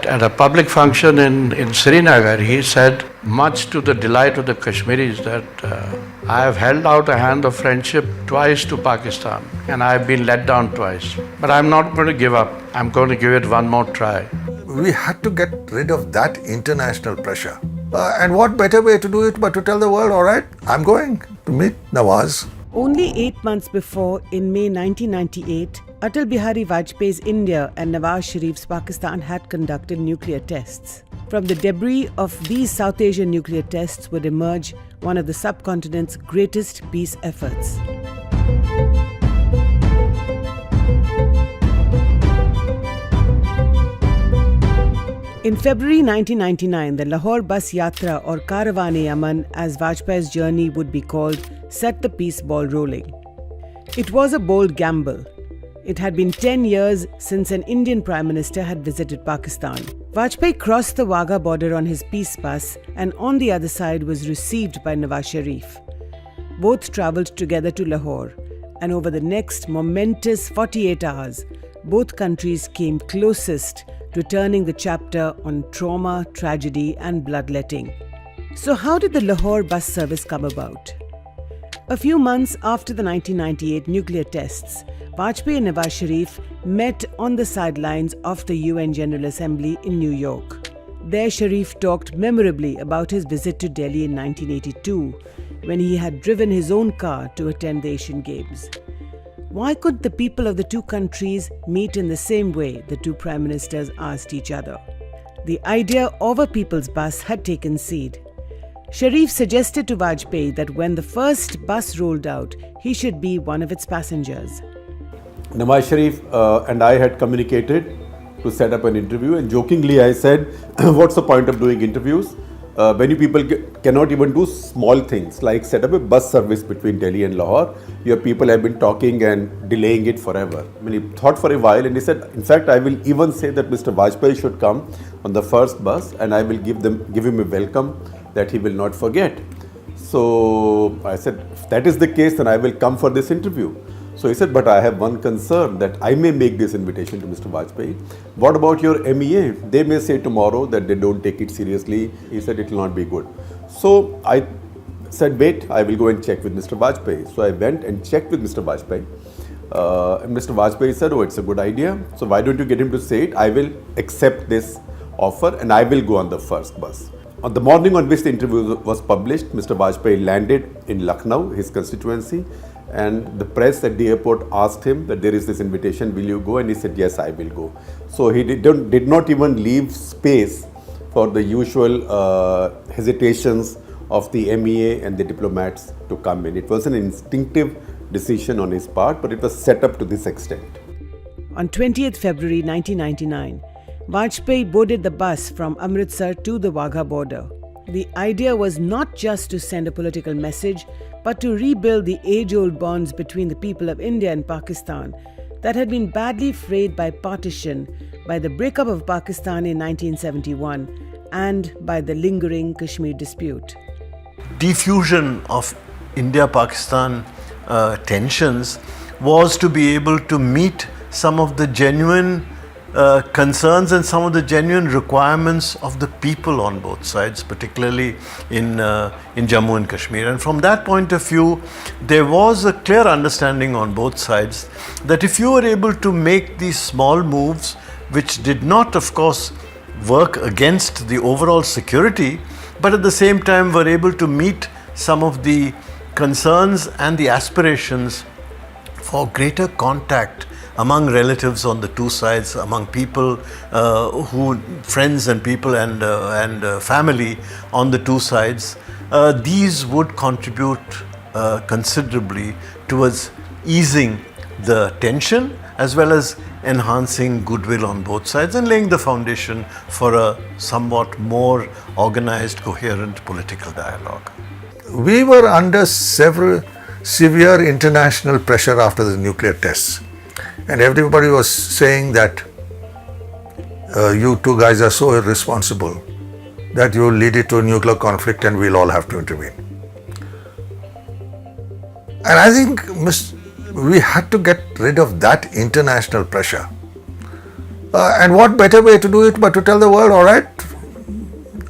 At a public function in Srinagar, he said, much to the delight of the Kashmiris, that I have held out a hand of friendship twice to Pakistan and I have been let down twice. But I'm not going to give up. I'm going to give it one more try. We had to get rid of that international pressure. And what better way to do it but to tell the world, all right, I'm going to meet Nawaz. Only 8 months before, in May 1998, Atal Bihari Vajpayee's India and Nawaz Sharif's Pakistan had conducted nuclear tests. From the debris of these South Asian nuclear tests would emerge one of the subcontinent's greatest peace efforts. In February 1999, the Lahore Bus Yatra, or Caravan-e-Aman as Vajpayee's journey would be called, set the peace ball rolling. It was a bold gamble. It had been 10 years since an Indian Prime Minister had visited Pakistan. Vajpayee crossed the Wagah border on his peace bus and on the other side was received by Nawaz Sharif. Both travelled together to Lahore, and over the next momentous 48 hours, both countries came closest to turning the chapter on trauma, tragedy and bloodletting. So how did the Lahore Bus Service come about? A few months after the 1998 nuclear tests, Vajpayee and Nawaz Sharif met on the sidelines of the UN General Assembly in New York. There Sharif talked memorably about his visit to Delhi in 1982, when he had driven his own car to attend the Asian Games. Why could the people of the two countries meet in the same way, the two prime ministers asked each other. The idea of a people's bus had taken seed. Sharif suggested to Vajpayee that when the first bus rolled out, he should be one of its passengers. Nawaz Sharif and I had communicated to set up an interview, and jokingly I said, what's the point of doing interviews? When you people cannot even do small things like set up a bus service between Delhi and Lahore. Your people have been talking and delaying it forever. I mean, he thought for a while and he said, in fact, I will even say that Mr. Vajpayee should come on the first bus and I will give him a welcome that he will not forget. So I said, if that is the case, then I will come for this interview. So he said, but I have one concern, that I may make this invitation to Mr. Vajpayee. What about your MEA? They may say tomorrow that they don't take it seriously. He said it will not be good. So I said, wait, I will go and check with Mr. Vajpayee. So I went and checked with Mr. Vajpayee. And Mr. Vajpayee said, oh, it's a good idea. So why don't you get him to say it? I will accept this offer and I will go on the first bus. On the morning on which the interview was published, Mr. Vajpayee landed in Lucknow, his constituency, and the press at the airport asked him that there is this invitation, will you go? And he said, yes, I will go. So he did not even leave space for the usual hesitations of the MEA and the diplomats to come in. It was an instinctive decision on his part, but it was set up to this extent. On 20th February 1999, Vajpayee boarded the bus from Amritsar to the Wagah border. The idea was not just to send a political message, but to rebuild the age-old bonds between the people of India and Pakistan that had been badly frayed by partition, by the breakup of Pakistan in 1971, and by the lingering Kashmir dispute. Diffusion of India-Pakistan tensions was to be able to meet some of the genuine concerns and some of the genuine requirements of the people on both sides, particularly in Jammu and Kashmir. And from that point of view, there was a clear understanding on both sides that if you were able to make these small moves, which did not, of course, work against the overall security, but at the same time were able to meet some of the concerns and the aspirations for greater contact among relatives on the two sides, among people friends and people and family on the two sides, these would contribute considerably towards easing the tension as well as enhancing goodwill on both sides and laying the foundation for a somewhat more organized, coherent political dialogue. We were under severe international pressure after the nuclear tests. And everybody was saying that you two guys are so irresponsible that you will lead it to a nuclear conflict and we'll all have to intervene. And I think we had to get rid of that international pressure. And what better way to do it but to tell the world, all right,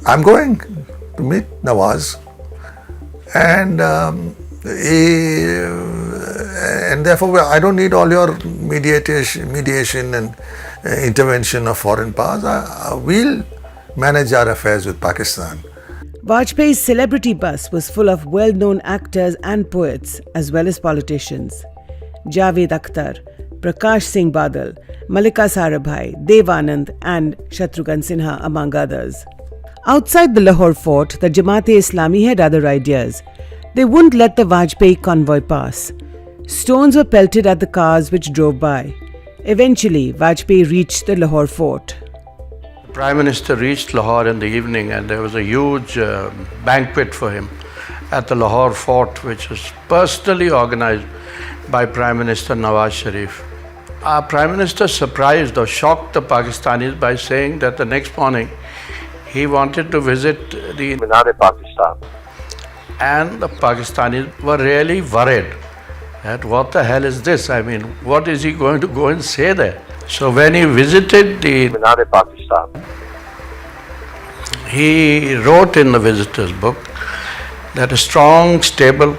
I'm going to meet Nawaz. And therefore I don't need all your mediation and intervention of foreign powers. We'll manage our affairs with Pakistan. Vajpayee's celebrity bus was full of well-known actors and poets as well as politicians. Javed Akhtar, Prakash Singh Badal, Malika Sarabhai, Dev Anand and Shatrughan Sinha among others. Outside the Lahore fort, the Jamaat-e-Islami had other ideas. They wouldn't let the Vajpayee convoy pass. Stones were pelted at the cars which drove by. Eventually, Vajpayee reached the Lahore fort. The Prime Minister reached Lahore in the evening and there was a huge banquet for him at the Lahore fort, which was personally organized by Prime Minister Nawaz Sharif. Our Prime Minister surprised or shocked the Pakistanis by saying that the next morning he wanted to visit the Minar-e-Pakistan. And the Pakistanis were really worried that what the hell is this? I mean, what is he going to go and say there? So when he visited the Minar-e-Pakistan, he wrote in the visitor's book that a strong, stable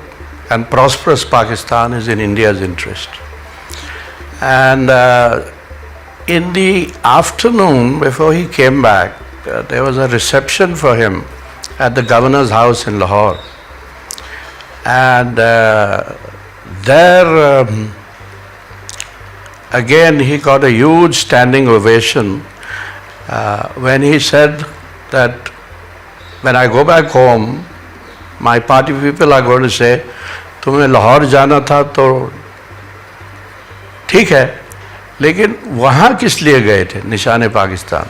and prosperous Pakistan is in India's interest. And in the afternoon, before he came back, there was a reception for him at the governor's house in Lahore. And there, again, he got a huge standing ovation when he said that when I go back home, my party people are going to say, तुम्हें लाहौर जाना था तो ठीक है, लेकिन वहाँ किस लिए गए थे निशाने पाकिस्तान?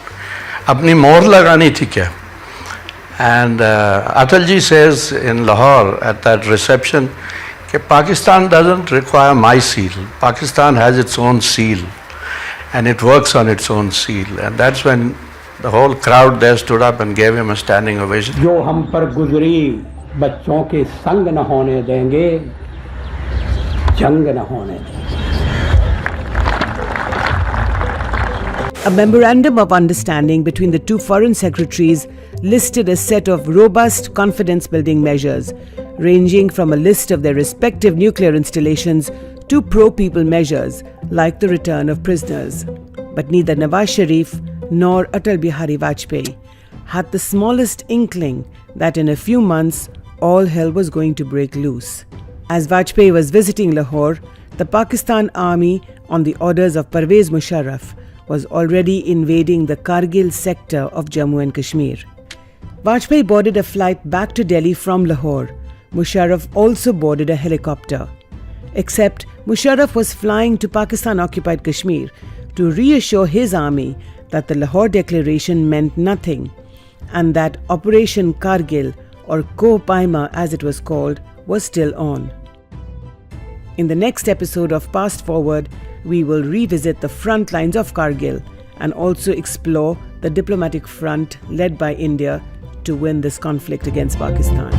अपनी मोहर लगानी थी क्या? And Atalji says in Lahore at that reception that Pakistan doesn't require my seal. Pakistan has its own seal and it works on its own seal. And that's when the whole crowd there stood up and gave him a standing ovation. जो हम पर गुजरी बच्चों के संग न होने देंगे, जंग न होने देंगे. A memorandum of understanding between the two foreign secretaries listed a set of robust confidence-building measures, ranging from a list of their respective nuclear installations to pro-people measures like the return of prisoners. But neither Nawaz Sharif nor Atal Bihari Vajpayee had the smallest inkling that in a few months all hell was going to break loose. As Vajpayee was visiting Lahore, the Pakistan army, on the orders of Parvez Musharraf, was already invading the Kargil sector of Jammu and Kashmir. Vajpayee boarded a flight back to Delhi from Lahore. Musharraf also boarded a helicopter. Except Musharraf was flying to Pakistan-occupied Kashmir to reassure his army that the Lahore Declaration meant nothing and that Operation Kargil, or Ko Paima as it was called, was still on. In the next episode of Past Forward, we will revisit the front lines of Kargil and also explore the diplomatic front led by India to win this conflict against Pakistan.